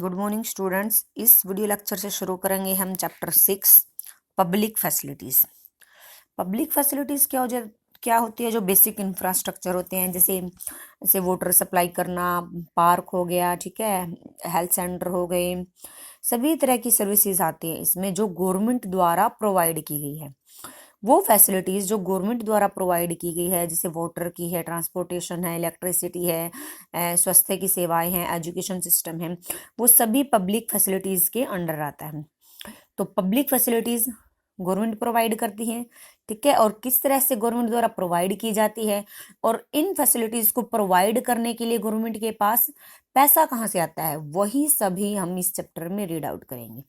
Good morning students. इस video lecture से शुरू करेंगे हम chapter 6 public facilities. Public facilities क्या होती है? जो बेसिक इंफ्रास्ट्रक्चर होते हैं, जैसे वाटर सप्लाई करना, पार्क हो गया, ठीक है, हेल्थ सेंटर हो गए, सभी तरह की सर्विसेज आती है इसमें जो गवर्नमेंट द्वारा प्रोवाइड की गई है। वो फैसिलिटीज़ जो गवर्नमेंट द्वारा प्रोवाइड की गई है, जैसे वाटर की है, ट्रांसपोर्टेशन है, इलेक्ट्रिसिटी है, स्वास्थ्य की सेवाएं हैं, एजुकेशन सिस्टम है, वो सभी पब्लिक फैसिलिटीज़ के अंडर आता है। तो पब्लिक फैसिलिटीज़ गवर्नमेंट प्रोवाइड करती है, ठीक है। और किस तरह से गवर्नमेंट द्वारा प्रोवाइड की जाती है, और इन फैसिलिटीज़ को प्रोवाइड करने के लिए गवर्नमेंट के पास पैसा कहाँ से आता है, वही सभी हम इस चैप्टर में रीड आउट करेंगे,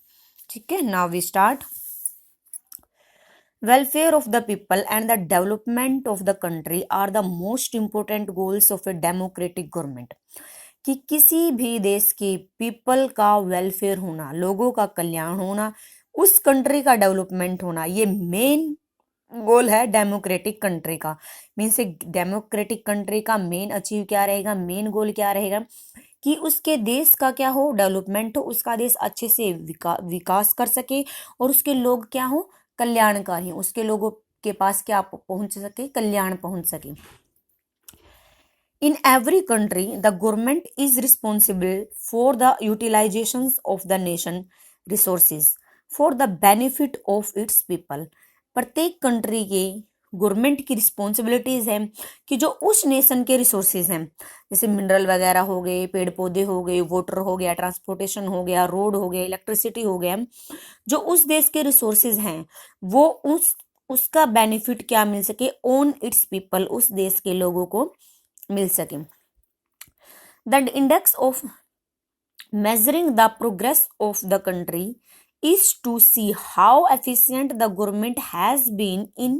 ठीक है। Now we start. Welfare of the people and the development of the country are the most important goals of a democratic government। कि किसी भी देश के पीपल का वेलफेयर होना, लोगों का कल्याण होना, उस कंट्री का डेवलपमेंट होना, ये मेन गोल है डेमोक्रेटिक कंट्री का। मीन्स डेमोक्रेटिक कंट्री का मेन अचीव क्या रहेगा, मेन गोल क्या रहेगा कि उसके देश का क्या हो, डेवलपमेंट हो, उसका देश अच्छे से विकास कर सके, और उसके लोग क्या हो, कल्याणकारी, उसके लोगों के पास क्या पहुंच सके, कल्याण पहुंच सके। In every country, the government is responsible for the utilizations of the nation resources for the benefit of its people। प्रत्येक कंट्री के गवर्नमेंट की रिस्पॉन्सिबिलिटीज है कि जो उस नेशन के रिसोर्सेज हैं, जैसे मिनरल वगैरह हो गए, पेड़ पौधे हो गए, वाटर हो गया, ट्रांसपोर्टेशन हो गया, रोड हो गया, इलेक्ट्रिसिटी हो गया, जो उस देश के रिसोर्सेज हैं वो उसका बेनिफिट क्या मिल सके, ऑन इट्स पीपल, उस देश के लोगों को मिल सके। The index of measuring the progress of the country is to see how efficient the government has been in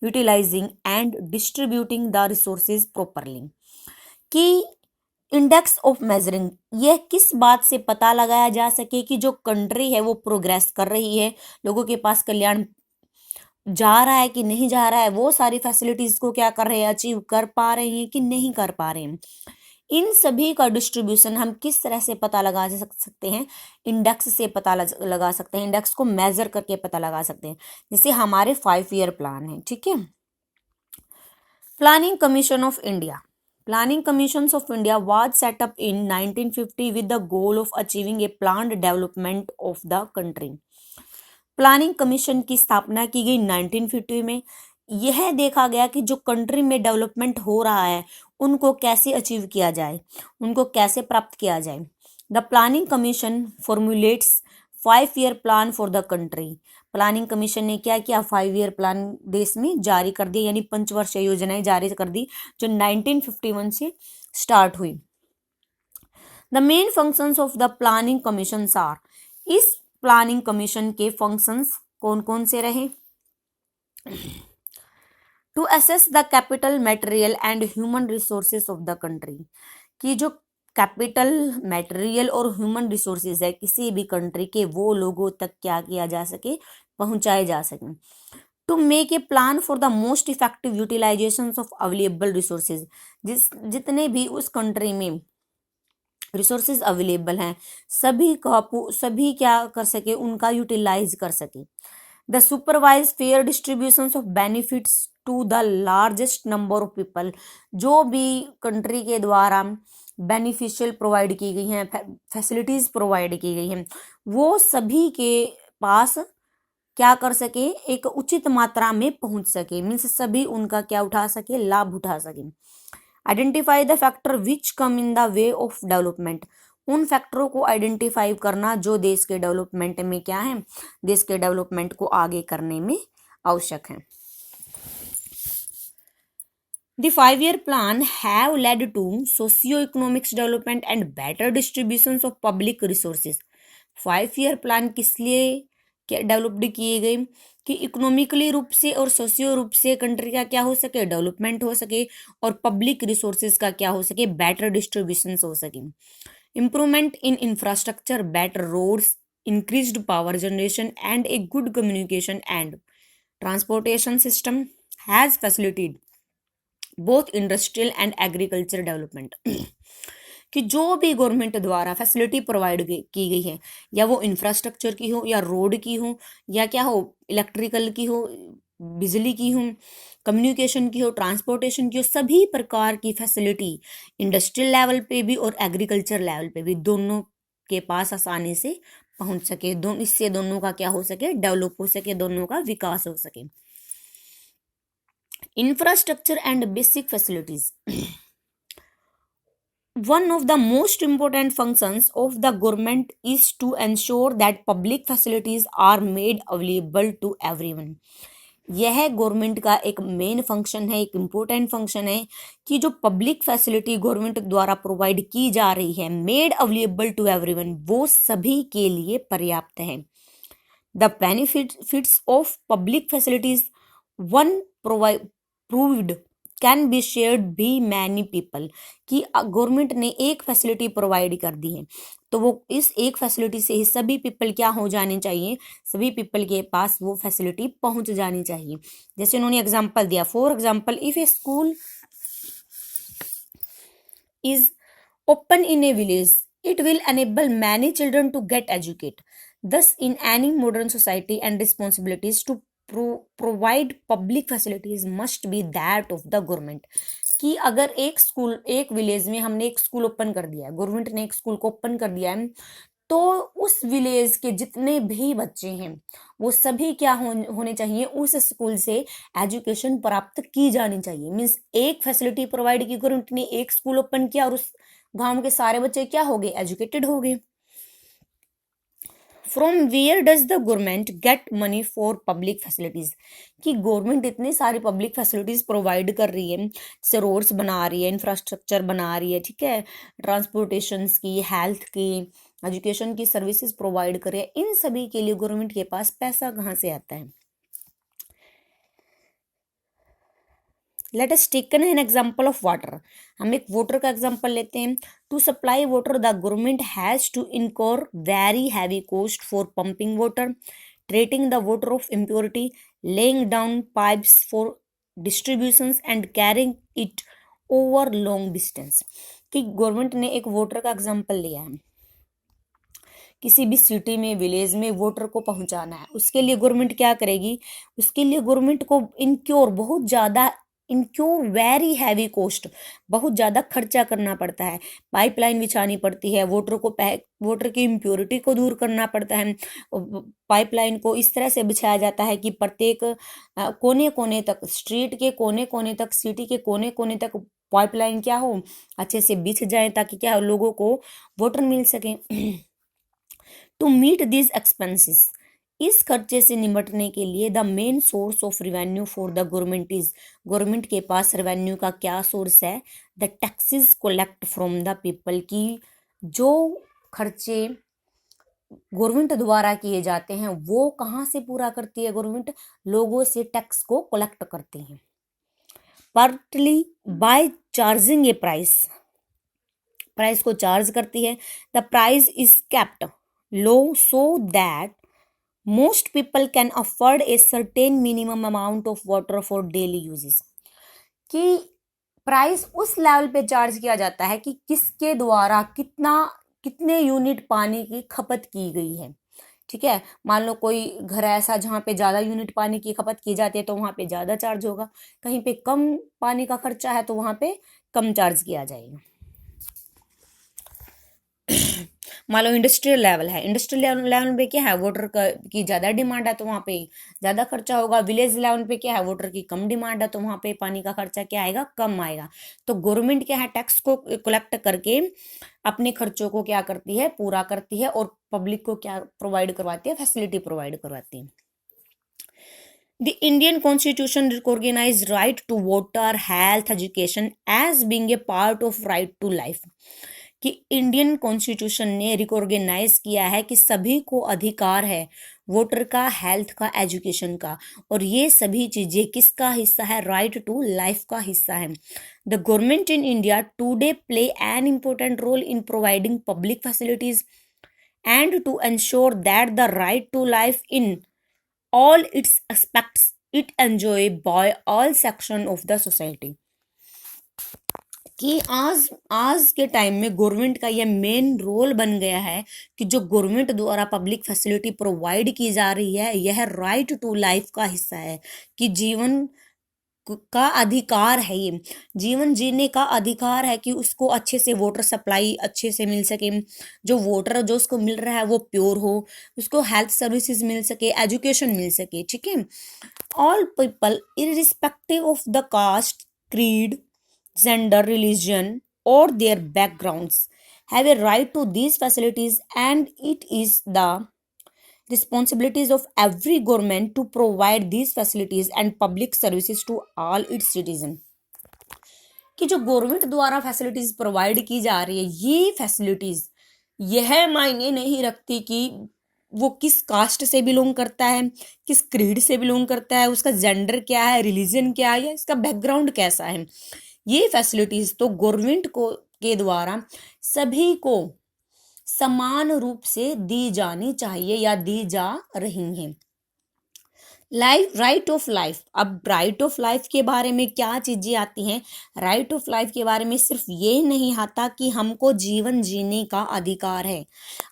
utilizing and distributing the resources properly। कि इंडेक्स ऑफ मेजरिंग, यह किस बात से पता लगाया जा सके कि जो कंट्री है वो प्रोग्रेस कर रही है, लोगों के पास कल्याण जा रहा है कि नहीं जा रहा है, वो सारी फैसिलिटीज को क्या कर रहे हैं, अचीव कर पा रहे हैं कि नहीं कर पा रहे हैं। इन सभी का डिस्ट्रीब्यूशन हम किस तरह से पता लगा सकते हैं, इंडेक्स से पता लगा सकते हैं, इंडेक्स को मेजर करके पता लगा सकते हैं। जैसे हमारे 5 ईयर प्लान है, ठीक है। Planning commission of India, planning commission of India was set up in 1950 with the goal of achieving A planned development of the country. Planning commission की स्थापना की गई 1950 में। यह देखा गया कि जो कंट्री में डेवलपमेंट हो रहा है उनको कैसे अचीव किया जाए, उनको कैसे प्राप्त किया जाए। The planning commission formulates 5 year plan for the country. Planning commission ने क्या किया, 5 ईयर प्लान देश में जारी कर दिया, यानी पंचवर्षीय योजनाएं जारी कर दी, जो 1951 से स्टार्ट हुई। The main functions of the planning commission are, इस प्लानिंग कमीशन के फंक्शंस कौन कौन से रहे? To assess the capital, material and human resources of the country. कि जो कैपिटल, मटेरियल और ह्यूमन रिसोर्सेज है किसी भी कंट्री के, वो लोगों तक क्या किया जा सके, पहुंचाए जा सके। To make a plan for the most effective utilisation of available resources, जितने भी उस कंट्री में रिसोर्सेज अवेलेबल हैं सभी क्या कर सके, उनका यूटिलाइज कर सके। The supervise fair distribution of benefits to the largest number of people, जो भी कंट्री के द्वारा बेनिफिशियल प्रोवाइड की गई हैं, फैसिलिटीज प्रोवाइड की गई हैं, वो सभी के पास क्या कर सके, एक उचित मात्रा में पहुंच सके, मीन्स सभी उनका क्या उठा सके, लाभ उठा सके। Identify the factor which come in the way of development, उन फैक्टरों को आइडेंटिफाई करना जो देश के डेवलपमेंट में क्या है, देश के डेवलपमेंट को आगे करने में आवश्यक है। The 5 year plan have led to socio-economic development and better distributions of public resources। 5 year plan किस लिए डेवलप्ड किए गए कि इकोनॉमिकली रूप से और सोशियो रूप से कंट्री का क्या हो सके, डेवलपमेंट हो सके, और पब्लिक रिसोर्सेज का क्या हो सके, बेटर डिस्ट्रीब्यूशन हो सके। Improvement in infrastructure, better roads, increased power generation and a good communication and transportation system has facilitated both industrial and agriculture development. कि जो भी गवर्नमेंट द्वारा फैसिलिटी प्रोवाइड की गई है, या वो इंफ्रास्ट्रक्चर की हो, या रोड की हो, या क्या हो, इलेक्ट्रिकल की हो, बिजली की हो, कम्युनिकेशन की हो, ट्रांसपोर्टेशन की हो, सभी प्रकार की फैसिलिटी इंडस्ट्रियल लेवल पे भी और एग्रीकल्चर लेवल पे भी दोनों के पास आसानी से पहुंच सके, इससे दोनों का क्या हो सके, डेवलप हो सके, दोनों का विकास हो सके। Infrastructure and basic facilities, one of the most important functions of the government is to ensure that public facilities are made available to everyone. यह गवर्नमेंट का एक मेन फंक्शन है, एक इम्पोर्टेंट फंक्शन है कि जो पब्लिक फैसिलिटी गवर्नमेंट द्वारा provide की जा रही है, मेड अवेलेबल टू एवरीवन, वो सभी के लिए पर्याप्त है। The benefits of public facilities one proved can be shared भी मैनी पीपल, कि गवर्नमेंट ने एक फैसिलिटी प्रोवाइड कर दी है तो वो इस एक फैसिलिटी से ही सभी पीपल क्या हो जाने चाहिए, सभी पीपल के पास वो फैसिलिटी पहुंच जानी चाहिए। जैसे उन्होंने एग्जांपल दिया, for example if A school is open in a village, it will enable many children to get educated. Thus, in any modern society, and responsibilities to provide public facilities must be that of the government. कि अगर एक school, एक village में हमने एक school open कर दिया है, गवर्नमेंट ने एक स्कूल को ओपन कर दिया है, तो उस विलेज के जितने भी बच्चे हैं वो सभी क्या होने चाहिए, उस स्कूल से एजुकेशन प्राप्त की जानी चाहिए। मीन्स एक फैसिलिटी प्रोवाइड की, गवर्नमेंट ने एक स्कूल ओपन किया और उस गांव के सारे बच्चे क्या हो गए, एजुकेटेड हो गए। From where does the government get money for public facilities, कि गवर्नमेंट इतनी सारी पब्लिक फैसिलिटीज प्रोवाइड कर रही है, जैसे रोड्स बना रही है, इंफ्रास्ट्रक्चर बना रही है, ठीक है, ट्रांसपोर्टेशन की, हेल्थ की, एजुकेशन की सर्विसेज प्रोवाइड कर रही है, इन सभी के लिए गवर्नमेंट के पास पैसा कहाँ से आता है। Let us taken an example of water, हम एक वाटर का एग्जांपल लेते हैं। To supply water the government has to incur very heavy cost for pumping water, treating the water of impurity, laying down pipes for distributions and carrying it over long distance. कि government ने एक water का example लिया है, किसी भी city में, village में वाटर को पहुंचाना है, उसके लिए गवर्नमेंट क्या करेगी, उसके लिए गवर्नमेंट को इनक्योर वेरी हैवी कॉस्ट, बहुत ज़्यादा खर्चा करना पड़ता है, पाइपलाइन बिछानी पड़ती है, वाटर की इम्प्योरिटी को दूर करना पड़ता है, पाइपलाइन को इस तरह से बिछाया जाता है कि प्रत्येक कोने कोने तक, स्ट्रीट के कोने कोने तक, सिटी के कोने कोने तक पाइपलाइन क्या हो, अच्छे से बिछ जाए, ताकि क्या लोगों को वाटर मिल सके। टू मीट दिस एक्सपेंसेस, इस खर्चे से निपटने के लिए the main source of revenue for the government is, government के पास रेवेन्यू का क्या सोर्स है, the taxes collect from the people, की जो खर्चे गवर्नमेंट द्वारा किए जाते हैं वो कहाँ से पूरा करती है गवर्नमेंट, लोगों से टैक्स को कलेक्ट करते हैं। पार्टली बाय चार्जिंग ए प्राइस, प्राइस को चार्ज करती है। The price is kept low so that most people can afford a certain minimum amount of water for daily uses, कि प्राइस उस लेवल पे चार्ज किया जाता है कि किसके द्वारा कितने यूनिट पानी की खपत की गई है, ठीक है। मान लो कोई घर ऐसा जहाँ पे ज़्यादा यूनिट पानी की खपत की जाती है तो वहाँ पे ज़्यादा चार्ज होगा, कहीं पे कम पानी का खर्चा है तो वहाँ पे कम चार्ज किया जाएगा। मान लो इंडस्ट्रियल लेवल है, इंडस्ट्रियल लेवल पे क्या है, वाटर की ज़्यादा डिमांड है तो वहाँ पे ज़्यादा खर्चा होगा। विलेज लेवल पे क्या है, वाटर की कम डिमांड है तो वहाँ पे पानी का खर्चा क्या आएगा, कम आएगा। तो गवर्नमेंट क्या है, टैक्स को कलेक्ट करके अपने खर्चों को क्या करती है, पूरा करती है, और पब्लिक को क्या प्रोवाइड करवाती है, फैसिलिटी प्रोवाइड करवाती है। The Indian Constitution recognizes right to water, health, education as being a part of right to life, कि इंडियन कॉन्स्टिट्यूशन ने रिकॉग्नाइज किया है कि सभी को अधिकार है वाटर का, हेल्थ का, एजुकेशन का, और ये सभी चीजें किसका हिस्सा है, राइट टू लाइफ का हिस्सा है। The government in India today play an important role in providing public facilities and to ensure that the right to life in all its aspects it enjoyed by all section of the society। कि आज आज के time में government का यह main role बन गया है कि जो गवर्नमेंट द्वारा पब्लिक फैसिलिटी प्रोवाइड की जा रही है यह राइट टू लाइफ का हिस्सा है, कि जीवन का अधिकार है, ये जीवन जीने का अधिकार है कि उसको अच्छे से वाटर सप्लाई अच्छे से मिल सके, जो वाटर जो उसको मिल रहा है वो प्योर हो, उसको हेल्थ सर्विसेज मिल सके, एजुकेशन मिल सके, ठीक है। All people irrespective of the caste, creed, gender, religion, or their backgrounds have a right to these facilities, and it is the responsibilities of every government to provide these facilities and public services to all its citizens। कि जो government द्वारा facilities provide की जा रही है ये facilities यह मायने नहीं रखती कि वो किस कास्ट से बिलोंग करता है, किस क्रीड से बिलोंग करता है, उसका जेंडर क्या है, रिलीजन क्या है, या इसका बैकग्राउंड कैसा है। ये फैसिलिटीज तो गवर्नमेंट को के द्वारा सभी को समान रूप से दी जानी चाहिए या दी जा रही हैं। Life, right of life. अब राइट ऑफ लाइफ के बारे में क्या चीजें आती हैं? राइट ऑफ लाइफ के बारे में सिर्फ ये नहीं आता कि हमको जीवन जीने का अधिकार है।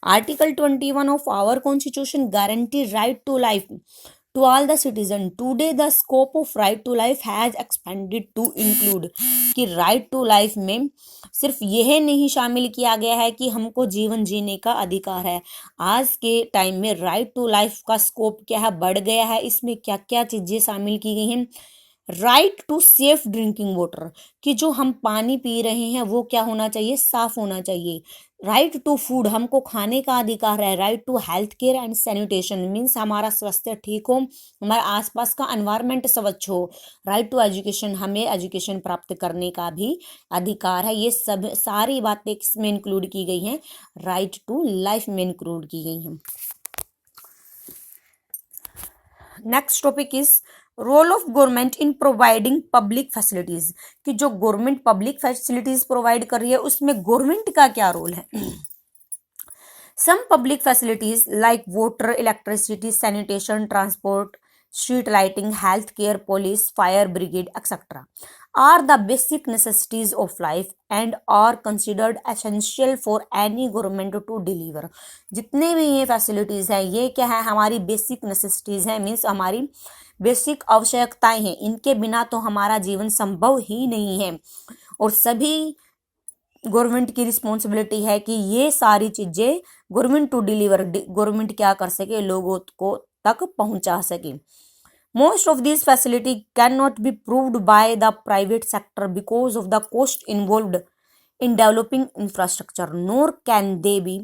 Article 21 of our constitution guarantee right to life to all the citizen। Today the scope of right to life has expanded to include कि right to life में सिर्फ यह नहीं शामिल किया गया है कि हमको जीवन जीने का अधिकार है। आज के टाइम में right to life का स्कोप क्या है, बढ़ गया है। इसमें क्या क्या चीजें शामिल की गई हैं? Right to safe drinking water, कि जो हम पानी पी रहे हैं वो क्या होना चाहिए, साफ होना चाहिए। राइट टू फूड, हमको खाने का अधिकार है। Right to health care and sanitation, means हमारा स्वास्थ्य ठीक हो, हमारे आसपास का एनवायरनमेंट स्वच्छ हो। राइट टू एजुकेशन, हमें एजुकेशन प्राप्त करने का भी अधिकार है। ये सब सारी बातें किसमें इंक्लूड की गई हैं? राइट टू लाइफ में इंक्लूड की गई हैं। Next topic is role of government in providing public facilities, कि जो गवर्नमेंट पब्लिक फैसिलिटीज प्रोवाइड कर रही है उसमें गवर्नमेंट का क्या रोल है। Some public facilities like water, electricity, sanitation, transport, street lighting, health care, police, fire brigade, etc. are the basic necessities of life and are considered essential for any government to deliver। जितने भी ये facilities हैं ये क्या है, हमारी basic necessities हैं, means हमारी बेसिक आवश्यकताएं हैं। इनके बिना तो हमारा जीवन संभव ही नहीं है और सभी गवर्नमेंट की रिस्पॉन्सिबिलिटी है कि ये सारी चीजें गवर्नमेंट टू डिलीवर, गवर्नमेंट क्या कर सके, लोगों को तक पहुंचा सके। Most of these facilities cannot be proved by the private sector because of the cost involved in developing infrastructure, nor can they be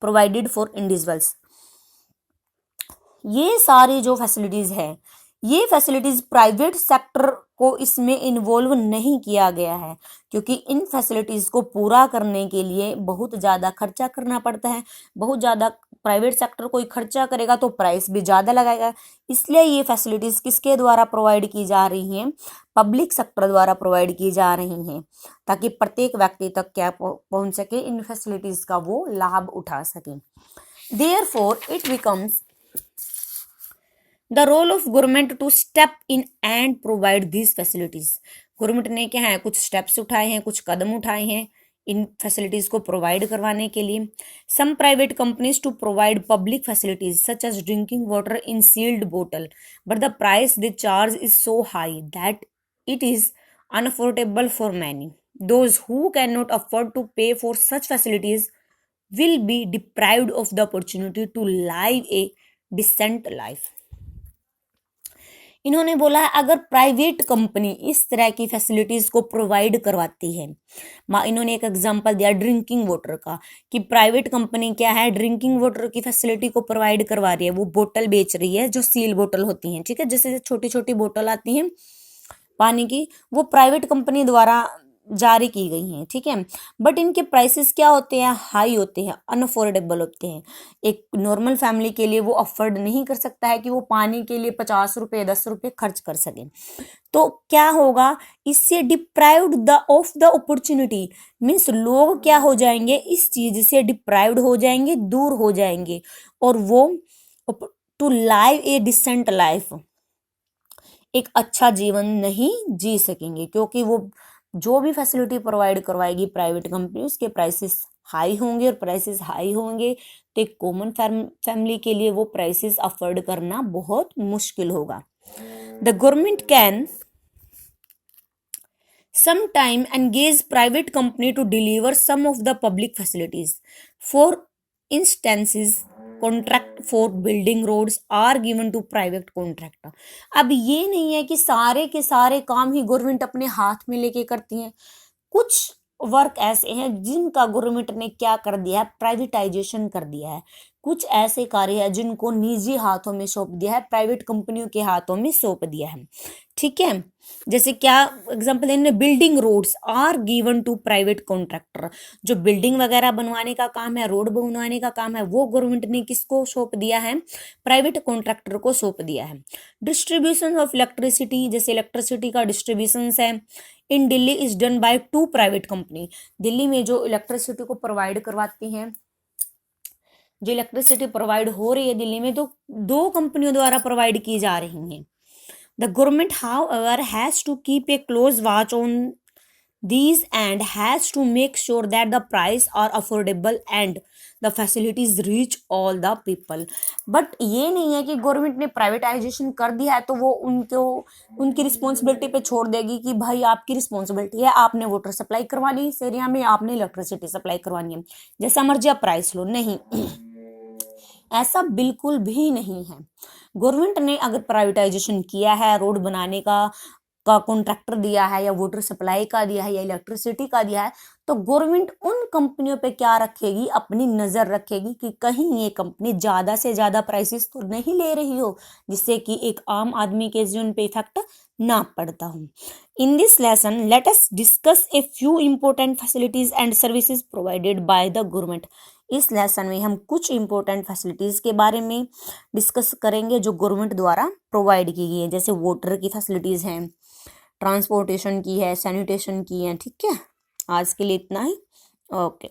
provided for individuals। ये सारी जो फैसिलिटीज है ये फैसिलिटीज प्राइवेट सेक्टर को इसमें इन्वॉल्व नहीं किया गया है, क्योंकि इन फैसिलिटीज को पूरा करने के लिए बहुत ज़्यादा खर्चा करना पड़ता है। बहुत ज़्यादा प्राइवेट सेक्टर कोई खर्चा करेगा तो प्राइस भी ज़्यादा लगाएगा, इसलिए ये फैसिलिटीज किसके द्वारा प्रोवाइड की जा रही हैं? पब्लिक सेक्टर द्वारा प्रोवाइड की जा रही हैं, ताकि प्रत्येक व्यक्ति तक क्या पहुंच सके, इन फैसिलिटीज का वो लाभ उठा सके। Therefore it becomes the role of government to step in and provide these facilities. Government ने क्या है, कुछ स्टेप्स उठाए हैं, कुछ कदम उठाए हैं इन फैसिलिटीज को प्रोवाइड करवाने के लिए। Some private companies to provide public facilities such as drinking water in sealed bottle, but the price they charge is so high that it is unaffordable for many. Those who can not afford to pay for such facilities will be deprived of the opportunity to live a decent life. इन्होंने बोला है अगर private company इस तरह की facilities को provide करवाती है, इन्होंने एक एग्जांपल दिया ड्रिंकिंग वाटर का, कि प्राइवेट कंपनी क्या है, ड्रिंकिंग वाटर की फैसिलिटी को प्रोवाइड करवा रही है, वो बोतल बेच रही है जो सील बोतल होती हैं, ठीक है, जैसे छोटी छोटी बोतल आती हैं पानी की, वो प्राइवेट कंपनी द्वारा जारी की गई हैं, ठीक है। बट इनके प्राइसेस क्या होते हैं, हाई होते हैं, अनअफोर्डेबल होते हैं। एक नॉर्मल फैमिली के लिए वो अफोर्ड नहीं कर सकता है कि वो पानी के लिए 50 रुपये 10 रुपये खर्च कर सके। तो क्या होगा, इससे deprived the of the opportunity, means लोग क्या हो जाएंगे, इस चीज से डिप्राइव्ड हो जाएंगे, दूर हो जाएंगे, और वो to live a decent life, एक अच्छा जीवन नहीं जी सकेंगे, क्योंकि वो जो भी फैसिलिटी प्रोवाइड करवाएगी प्राइवेट कंपनी उसके प्राइसेस हाई होंगे, और प्राइसेस हाई होंगे तो एक कॉमन फैमिली के लिए वो प्राइसेस अफोर्ड करना बहुत मुश्किल होगा। The government can sometime engage private company to deliver some of the public facilities. For instances, contract for building roads are given to private contractor. अब ये नहीं है कि सारे के सारे काम ही गवर्नमेंट अपने हाथ में लेके करती है। कुछ वर्क ऐसे हैं जिनका गवर्नमेंट ने क्या कर दिया है, प्राइवेटाइजेशन कर दिया है। कुछ ऐसे कार्य है जिनको निजी हाथों में सौंप दिया है, प्राइवेट कंपनियों के हाथों में सौंप दिया है। ठीक है, जैसे क्या एग्जांपल इन्हें, building roads are given to private contractor. जो बिल्डिंग वगैरह बनवाने का काम है, रोड बनवाने का काम है, वो गवर्नमेंट ने किसको सौंप दिया है, प्राइवेट कॉन्ट्रैक्टर को सौंप दिया है। डिस्ट्रीब्यूशन ऑफ इलेक्ट्रिसिटी, जैसे इलेक्ट्रिसिटी का डिस्ट्रीब्यूशन है in Delhi is done by 2 private company. Delhi में जो इलेक्ट्रिसिटी को प्रोवाइड करवाती हैं, जो इलेक्ट्रिसिटी प्रोवाइड हो रही है दिल्ली में, तो 2 कंपनियों द्वारा प्रोवाइड की जा रही हैं। The government, however, has to keep a close watch on these and has to make sure that the price are affordable and the facilities reach all the people. But ये नहीं है कि गवर्नमेंट ने privatisation कर दिया है तो वो उनकी रिस्पॉन्सिबिलिटी पे छोड़ देगी कि भाई आपकी रिस्पॉन्सिबिलिटी है, आपने वाटर सप्लाई करवानी इस एरिया में, आपने इलेक्ट्रिसिटी सप्लाई करवानी है, जैसा मर्जी आप प्राइस लो। नहीं, ऐसा बिल्कुल भी नहीं है। गवर्नमेंट ने अगर प्राइवेटाइजेशन किया है, रोड बनाने का कॉन्ट्रैक्टर दिया है, या वाटर सप्लाई का दिया है, या इलेक्ट्रिसिटी का दिया है, तो गवर्नमेंट उन कंपनियों पे क्या रखेगी, अपनी नजर रखेगी कि कहीं ये कंपनी ज्यादा से ज्यादा प्राइसेस तो नहीं ले रही हो जिससे कि एक आम आदमी के जीवन पे इफेक्ट ना पड़ता हो। In this lesson let us discuss a few important facilities and services provided by the government. इस लेसन में हम कुछ इंपॉर्टेंट फैसिलिटीज के बारे में डिस्कस करेंगे जो गवर्नमेंट द्वारा प्रोवाइड की गई है, जैसे वाटर की फैसिलिटीज हैं, ट्रांसपोर्टेशन की है, सैनिटेशन की है। ठीक है, आज के लिए इतना ही। ओके।